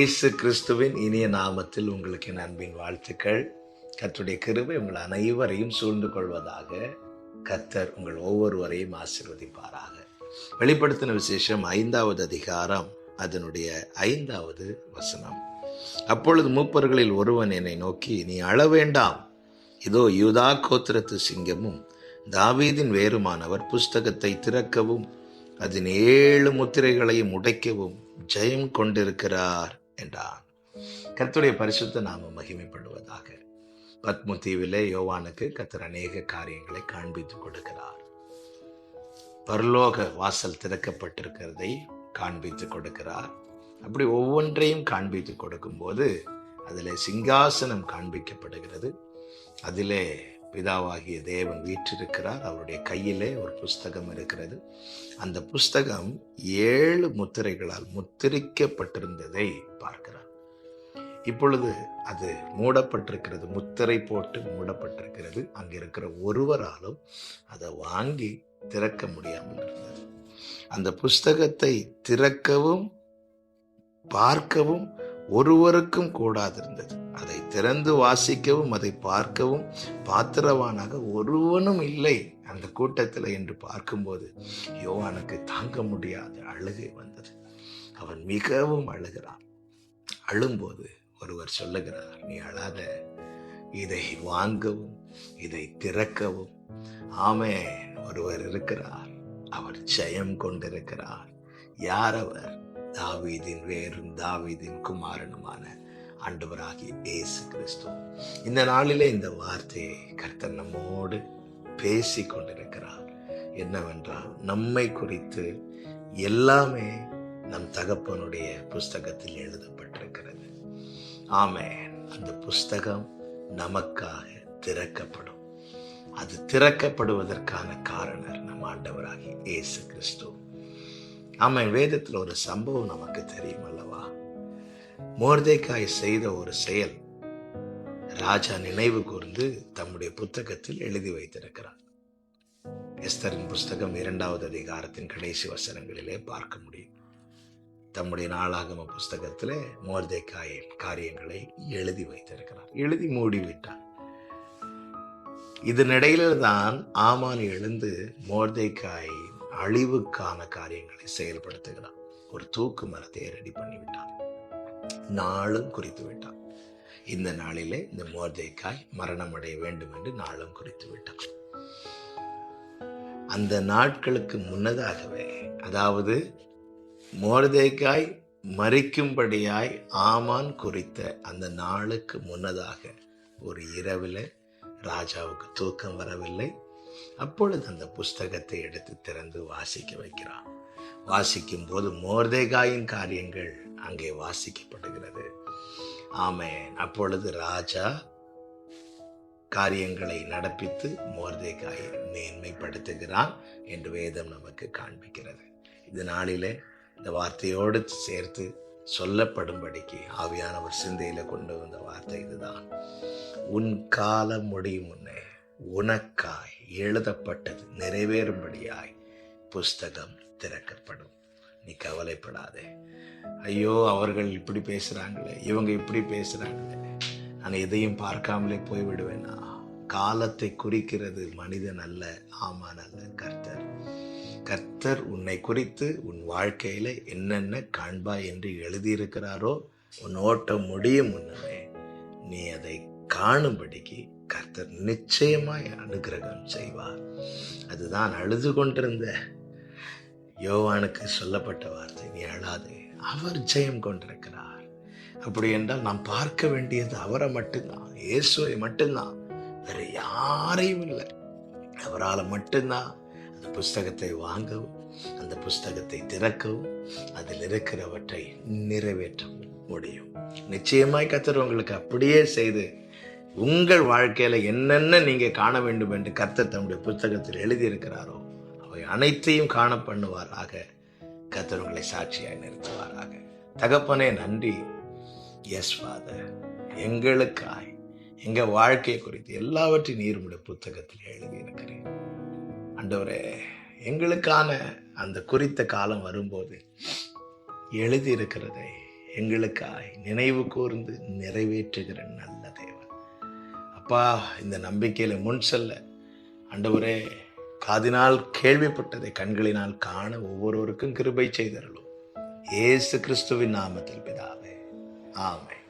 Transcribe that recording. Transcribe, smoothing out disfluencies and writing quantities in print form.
இயேசு கிறிஸ்துவின் இனிய நாமத்தில் உங்களுக்கு என் அன்பின் வாழ்த்துக்கள். கர்த்தருடைய கிருபை உங்கள் அனைவரையும் சூழ்ந்து கொள்வதாக. கர்த்தர் உங்கள் ஒவ்வொருவரையும் ஆசீர்வதிப்பாராக. வெளிப்படுத்தின விசேஷம் 5வது அதிகாரம் அதனுடைய 5வது வசனம். அப்பொழுது மூப்பர்களில் ஒருவன் என்னை நோக்கி, நீ அழ வேண்டாம், இதோ யூதா கோத்திரத்து சிங்கமும் தாவீதின் வேருமானவர் புஸ்தகத்தை திறக்கவும் அதன் 7 முத்திரைகளையும் உடைக்கவும் ஜெயம் கொண்டிருக்கிறார் என்றான். கர்த்தருடைய பரிசுத்த நாமம் மகிமைப்படுவதாக. பத்மு தீவிலே யோவானுக்கு கர்த்தர் அநேக காரியங்களை காண்பித்துக் கொடுக்கிறார். பரலோக வாசல் திறக்கப்பட்டிருக்கிறதை காண்பித்துக் கொடுக்கிறார். அப்படி ஒவ்வொன்றையும் காண்பித்துக் கொடுக்கும் போது அதிலே சிங்காசனம் காண்பிக்கப்படுகிறது. அதிலே பிதாவாகிய தேவன் வீற்றிருக்கிறார். அவருடைய கையிலே ஒரு புஸ்தகம் இருக்கிறது. அந்த புஸ்தகம் 7 முத்திரைகளால் முத்திரிக்கப்பட்டிருந்ததை பார்க்கிறார். இப்பொழுது அது மூடப்பட்டிருக்கிறது, முத்திரை போட்டு மூடப்பட்டிருக்கிறது. அங்கே இருக்கிற ஒருவராலும் அதை வாங்கி திறக்க முடியாமல் இருந்தது. அந்த புஸ்தகத்தை திறக்கவும் பார்க்கவும் ஒருவருக்கும் கூடாதிருந்தது. அதை திறந்து வாசிக்கவும் அதை பார்க்கவும் பாத்திரவானாக ஒருவனும் இல்லை அந்த கூட்டத்தில் என்று பார்க்கும்போது யோவானுக்கு தாங்க முடியாத அழுகை வந்தது. அவன் மிகவும் அழுகிறான். அழும்போது ஒருவர் சொல்லுகிறார், நீ அழாத, இதை வாங்கவும் இதை திறக்கவும் ஆமென் ஒருவர் இருக்கிறார், அவர் ஜெயம் கொண்டிருக்கிறார். யார் அவர்? தாவீதின் வேரும் தாவீதின் குமாரனுமான ஆண்டவராகிய இயேசு கிறிஸ்து. இந்த நாளிலே இந்த வார்த்தையை கர்த்தர் நம்மோடு பேசி கொண்டிருக்கிறார். என்னவென்றால், நம்மை குறித்து எல்லாமே நம் தகப்பனுடைய புஸ்தகத்தில் எழுதப்பட்டிருக்கிறது. ஆமென். அந்த புஸ்தகம் நமக்காக திறக்கப்படும். அது திறக்கப்படுவதற்கான காரணர் நம் ஆண்டவராகிய இயேசு கிறிஸ்து. ஆமென். வேதத்தில் ஒரு சம்பவம் நமக்கு தெரியும் அல்லவா? மொர்தெகாய் செய்த ஒரு செயல் ராஜா நினைவு கூர்ந்து தம்முடைய புத்தகத்தில் எழுதி வைத்திருக்கிறார். எஸ்தரின் புஸ்தகம் 2வது அதிகாரத்தின் கடைசி வசனங்களிலே பார்க்க முடியும். தம்முடைய நாளாகம புஸ்தகத்திலே மொர்தெகாயின் காரியங்களை எழுதி வைத்திருக்கிறார். எழுதி மூடிவிட்டார். இதனிடையில தான் ஆமான் எழுந்து மொர்தெகாய் அழிவுக்கான காரியங்களை செயல்படுத்துகிறார். ஒரு தூக்கு மரத்தை ரெடி பண்ணிவிட்டார். நாளும் குறித்து விட்டார். இந்த நாளிலே இந்த மொர்தெகாய் மரணம் அடைய வேண்டும் என்று நாளும் குறித்து விட்டார். அந்த நாட்களுக்கு முன்னதாகவே, அதாவது மொர்தெகாய் மரிக்கும்படியாய் ஆமான் குறித்த அந்த நாளுக்கு முன்னதாக ஒரு இரவில் ராஜாவுக்கு தூக்கம் வரவில்லை. அப்பொழுது அந்த புஸ்தகத்தை எடுத்து திறந்து வாசிக்க வைக்கிறான். வாசிக்கும் போது மொர்தெகாயின் காரியங்கள் அங்கே வாசிக்கப்படுகிறது. ஆமென். அப்பொழுது ராஜா காரியங்களை நடப்பித்து மொர்தெகாயை மேன்மைப்படுத்துகிறான் என்று வேதம் நமக்கு காண்பிக்கிறது. இந்த நாளிலே இந்த வார்த்தையோடு சேர்த்து சொல்லப்படும்படிக்கு ஆவியானவர் சிந்தையில கொண்டு வந்த வார்த்தை இதுதான். உன் காலம் முடியும் முன்னே உனக்காய் எழுதப்பட்டது நிறைவேறும்படியாய் புஸ்தகம் திறக்கப்படும். நீ கவலைப்படாதே. ஐயோ, அவர்கள் இப்படி பேசுறாங்களே, இவங்க இப்படி பேசுறாங்களே, நான் எதையும் பார்க்காமலே போய்விடுவேனா? காலத்தை குறிக்கிறது மனிதன் அல்ல, ஆமான் அல்ல, கர்த்தர். கர்த்தர் உன்னை குறித்து உன் வாழ்க்கையில என்னென்ன காண்பாய் என்று எழுதியிருக்கிறாரோ, உன் ஓட்டம் முடியும் முன்னமே நீ அதை காணும்படிக்கு கர்த்தர் நிச்சயமாய் அனுகிரகம் செய்வார். அதுதான் அழுது கொண்டிருந்த யோவானுக்கு சொல்லப்பட்ட வார்த்தை. நீ அழாதே, அவர் ஜெயம் கொண்டிருக்கிறார். அப்படி என்றால் நாம் பார்க்க வேண்டியது அவரை மட்டும்தான், இயேசுவை மட்டும்தான், வேற யாரையும் இல்லை. அவரால் மட்டும்தான் அந்த புஸ்தகத்தை வாங்கவும் அந்த புஸ்தகத்தை திறக்கவும் அதில் இருக்கிறவற்றை நிறைவேற்றவும் முடியும். நிச்சயமாய் கர்த்தர் உங்களுக்கு அப்படியே செய்து உங்கள் வாழ்க்கையில என்னென்ன நீங்க காண வேண்டும் என்று கர்த்தர் தம்முடைய புத்தகத்தில் எழுதியிருக்கிறாரோ அவை அனைத்தையும் காண பண்ணுவாராக. கர்த்தர் உங்களை சாட்சியாய் நிறுத்துவாராக. தகப்பனே, நன்றி. எஸ் ஃபாதர், எங்களுக்காய் எங்க வாழ்க்கை குறித்து எல்லாவற்றையும் நீர் உடைய புத்தகத்தில் எழுதியிருக்கிறேன். ஆண்டவரே, எங்களுக்கான அந்த குறித்த காலம் வரும்போது எழுதியிருக்கிறதை எங்களுக்காய் நினைவு கூர்ந்து நிறைவேற்றுகிற நல்ல தேவன். அப்பா, இந்த நம்பிக்கையில முன் செல்ல ஆண்டவரே, காதினால் கேள்விப்பட்டதை கண்களினால் காண ஒவ்வொருவருக்கும் கிருபை செய்தருளும். இயேசு கிறிஸ்துவின் நாமத்தில் பிதாவே, ஆமென்.